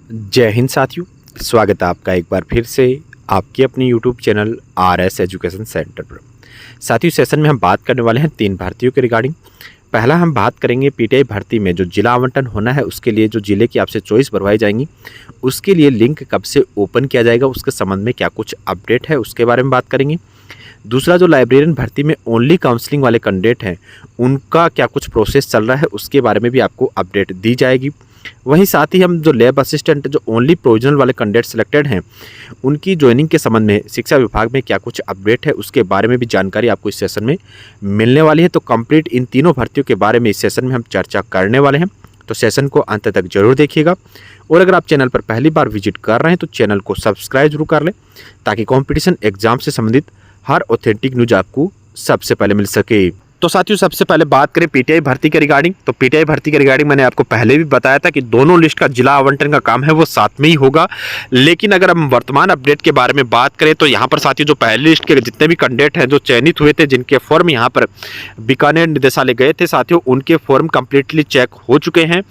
जय हिंद साथियों, स्वागत है आपका एक बार फिर से आपके अपने YouTube channel RS education centre पर। साथियों, सेशन में हम बात करने वाले हैं 3 भर्तियों के रिगार्डिंग। पहला हम बात करेंगे पीटीआई भर्ती में जो जिला आवंटन होना है उसके लिए जो जिले की आपसे चॉइस भरवाई जाएंगी उसके लिए लिंक कब से ओपन किया जाएगा, उसके संबंध में क्या कुछ अपडेट है उसके बारे में बात करेंगे। दूसरा, जो लाइब्रेरियन भर्ती में ओनली काउंसलिंग वाले कैंडिडेट हैं उनका क्या कुछ प्रोसेस चल रहा है उसके बारे में भी आपको अपडेट दी जाएगी। वहीं साथ ही हम जो लैब असिस्टेंट जो ओनली प्रोविजनल वाले कैंडिडेट सिलेक्टेड हैं उनकी ज्वाइनिंग के संबंध में शिक्षा विभाग में क्या कुछ अपडेट है उसके बारे में भी जानकारी आपको इस सेशन में मिलने वाली है। तो कंप्लीट इन तीनों भर्तियों के बारे में इस सेशन में हम चर्चा करने वाले हैं, तो सेशन को अंत तक जरूर देखिएगा। और अगर आप चैनल पर पहली बार विजिट कर रहे हैं तो चैनल को सब्सक्राइब जरूर कर लें ताकि कॉम्पिटिशन एग्जाम से संबंधित हर ऑथेंटिक न्यूज आपको सबसे पहले मिल सके। तो साथियों, सबसे पहले बात करें पीटीआई भर्ती के रिगार्डिंग। तो पीटीआई भर्ती के रिगार्डिंग मैंने आपको पहले भी बताया था कि दोनों लिस्ट का जिला आवंटन का काम है वो साथ में ही होगा। लेकिन अगर हम वर्तमान अपडेट के बारे में बात करें तो यहाँ पर साथियों जो पहली लिस्ट के जितने भी कैंडिडेट हैं जो चयनित हुए थे, जिनके फॉर्म यहाँ पर बीकानेर निदेशालय गए थे साथियों, उनके फॉर्म कंप्लीटली चेक हो चुके हैं।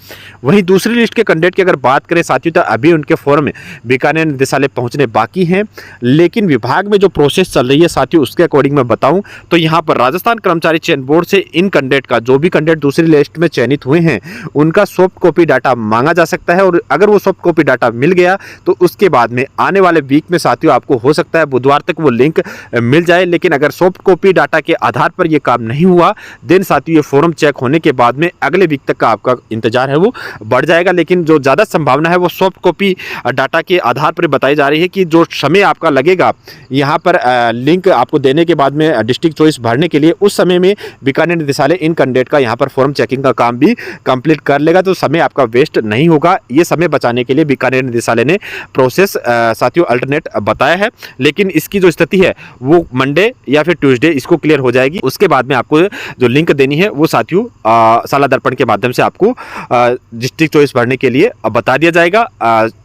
वहीं दूसरी लिस्ट के कैंडिडेट की अगर बात करें साथियों तो अभी उनके फॉर्म बीकानेर निदेशालय पहुँचने बाकी हैं। लेकिन विभाग में जो प्रोसेस चल रही है साथियों उसके अकॉर्डिंग मैं बताऊँ तो यहाँ पर राजस्थान कर्मचारी बोर्ड से इन कैंडिडेट का जो भी कैंडिडेट दूसरी लिस्ट में चयनित हुए हैं उनका सॉफ्ट कॉपी डाटा मांगा जा सकता है। और अगर वो सॉफ्ट कॉपी डाटा मिल गया तो उसके बाद में आने वाले वीक में साथियों आपको हो सकता है बुधवार तक वो लिंक मिल जाए। लेकिन अगर सॉफ्ट कॉपी डाटा के आधार पर ये काम नहीं हुआ देन साथियों ये फॉर्म चेक होने के बाद में अगले वीक तक का आपका इंतजार है वो बढ़ जाएगा। लेकिन जो ज़्यादा संभावना है वो सॉफ्ट कॉपी डाटा के आधार पर बताई जा रही है कि जो समय आपका लगेगा यहाँ पर लिंक आपको देने के बाद में डिस्ट्रिक्ट चॉइस भरने के लिए, उस समय में बीकानेर निदेशालय इन कैंडिडेट का यहाँ पर फॉर्म चेकिंग का काम भी कंप्लीट कर लेगा। तो समय आपका वेस्ट नहीं होगा। ये समय बचाने के लिए बीकानेर निदेशालय ने प्रोसेस साथियों अल्टरनेट बताया है। लेकिन इसकी जो स्थिति है वो मंडे या फिर ट्यूसडे इसको क्लियर हो जाएगी। उसके बाद में आपको जो लिंक देनी है वो साथियों साला दर्पण के माध्यम से आपको डिस्ट्रिक्ट चॉइस भरने के लिए बता दिया जाएगा।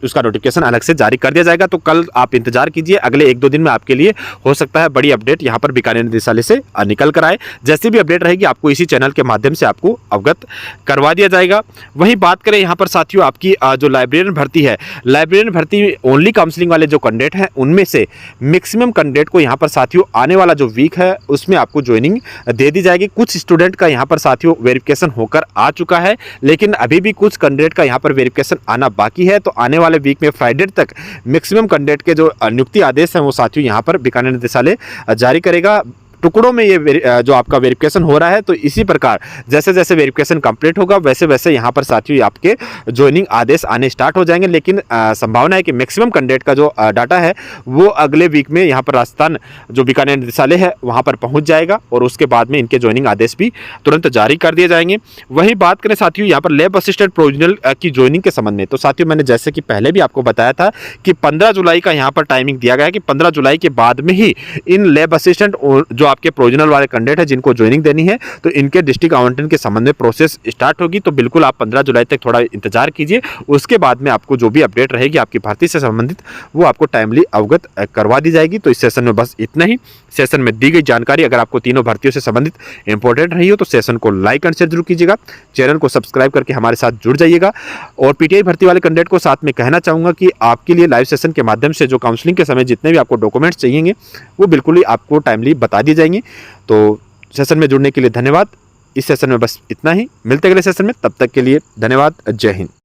उसका नोटिफिकेशन अलग से जारी कर दिया जाएगा। तो कल आप इंतजार कीजिए, अगले 1-2 दिन में आपके लिए हो सकता है बड़ी अपडेट यहाँ पर बीकानेर निदेशालय से निकल कर आए। जैसे भी अपडेट रहेगी आपको इसी चैनल के माध्यम से आपको अवगत करवा दिया जाएगा। वहीं बात करें यहाँ पर साथियों आपकी जो लाइब्रेरियन भर्ती है, लाइब्रेरियन भर्ती ओनली काउंसलिंग वाले जो कैंडिडेट हैं उनमें से मैक्सिमम कैंडिडेट को यहाँ पर साथियों आने वाला जो वीक है उसमें आपको ज्वाइनिंग दे दी जाएगी। कुछ स्टूडेंट का यहाँ पर साथियों वेरिफिकेशन होकर आ चुका है, लेकिन अभी भी कुछ कैंडिडेट का यहाँ पर वेरिफिकेशन आना बाकी है। तो आने वाले वीक में फ्राइडे तक मैक्सिमम कैंडिडेट के जो नियुक्ति आदेश हैं वो साथियों यहाँ पर बीकानेर निदेशालय जारी करेगा। टुकड़ों में ये जो आपका वेरिफिकेशन हो रहा है, तो इसी प्रकार जैसे जैसे वेरिफिकेशन कंप्लीट होगा वैसे वैसे यहाँ पर साथियों आपके ज्वाइनिंग आदेश आने स्टार्ट हो जाएंगे। लेकिन संभावना है कि मैक्सिमम कैंडिडेट का जो डाटा है वो अगले वीक में यहाँ पर राजस्थान जो बीकानेर निदेशालय है वहाँ पर पहुँच जाएगा और उसके बाद में इनके ज्वाइनिंग आदेश भी तुरंत जारी कर दिए जाएंगे। वही बात करें साथियों यहाँ पर लैब असिस्टेंट प्रोविजनल की ज्वाइनिंग के संबंध में, तो साथियों मैंने जैसे कि पहले भी आपको बताया था कि 15 जुलाई का यहाँ पर टाइमिंग दिया गया है कि 15 जुलाई के बाद में ही इन लैब असिस्टेंट जो आपके प्रोविजनल वाले कैंडिडेट है जिनको ज्वाइनिंग देनी है तो इनके डिस्ट्रिक्ट आवंटन के संबंध में प्रोसेस स्टार्ट होगी। तो बिल्कुल आप 15 जुलाई तक थोड़ा इंतजार कीजिए, उसके बाद में आपको जो भी अपडेट रहेगी आपकी भर्ती से संबंधित वो आपको टाइमली अवगत करवा दी जाएगी। तो इस सेशन में बस इतना ही। सेशन में दी गई जानकारी अगर आपको तीनों भर्तियों से संबंधित इंपॉर्टेंट रही हो तो सेशन को लाइक एंड शेयर जरूर कीजिएगा, चैनल को सब्सक्राइब करके हमारे साथ जुड़ जाइएगा। और पीटीआई भर्ती वाले कैंडिडेट को साथ में कहना चाहूँगा कि आपके लिए लाइव सेशन के माध्यम से जो काउंसलिंग के समय जितने भी आपको डॉक्यूमेंट्स चाहिए वो बिल्कुल ही आपको टाइमली बता दिए जाएंगे। तो सेशन में जुड़ने के लिए धन्यवाद। इस सेशन में बस इतना ही, मिलते अगले सेशन में, तब तक के लिए धन्यवाद। जय हिंद।